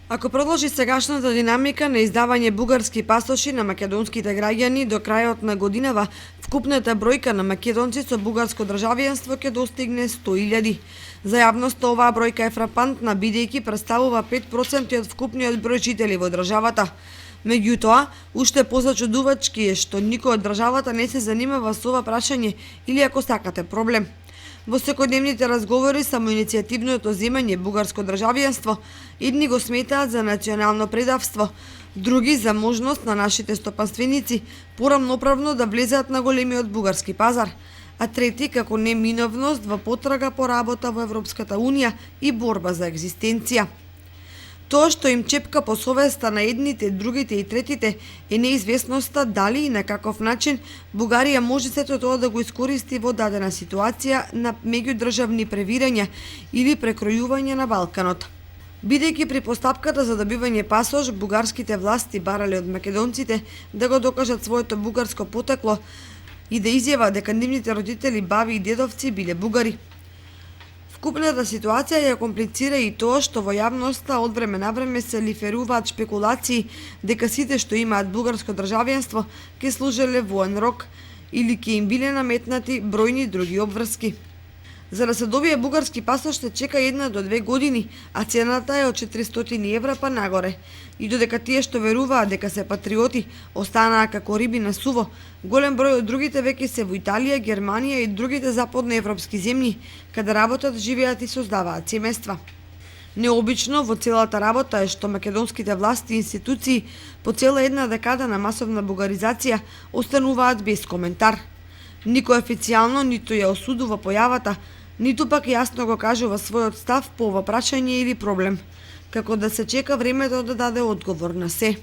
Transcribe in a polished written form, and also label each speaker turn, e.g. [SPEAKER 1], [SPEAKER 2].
[SPEAKER 1] Ако продолжи сегашната динамика на издавање бугарски пасоши на македонските граѓани до крајот на годинава, вкупната бројка на македонци со бугарско државјанство ќе достигне 100.000. За јавноста оваа бројка е фрапантна, бидејќи представува 5% од вкупниот број жители во државата. Меѓутоа, уште позачудувачки е што никој од државата не се занимава со ова прашање или, ако сакате, проблем. Во секојдневните разговори само иницијативното земање бугарско државјанство, едни го сметаат за национално предавство, други за можност на нашите стопанственици порамноправно да влезат на големиот бугарски пазар, а трети како неминовност во потрага по работа во Европската Унија и борба за екзистенција. Тоа што им чепка по совеста на едните, другите и третите е неизвестноста дали и на каков начин Бугарија може сето тоа да го искористи во дадена ситуација на меѓудржавни превирања или прекројување на Балканот. Бидејќи при постапката за добивање пасош, бугарските власти барале од македонците да го докажат своето бугарско потекло и да изјават дека нивните родители, баби и дедовци биле бугари. Вкупната ситуација ја комплицира и тоа што во јавноста од време на време се лиферуваат шпекулации дека сите што имаат бугарско државјанство ќе служеле воен рок или ќе им биле наметнати бројни други обврски. За да се добие бугарски пасош се чека 1 до 2 години, а цената е од 400 евра па нагоре. И додека тие што веруваат дека се патриоти останаа како риби на суво, голем број од другите веќе се во Италија, Германија и другите западноевропски земји, каде работат, живеат и создаваат семејства. Необично во целата работа е што македонските власти и институции по цела една декада на масовна бугаризација остануваат без коментар. Никој официјално ниту ја осудува појавата, ниту пак јасно го кажува својот став по ова прашање или проблем, како да се чека времето да даде одговор на се.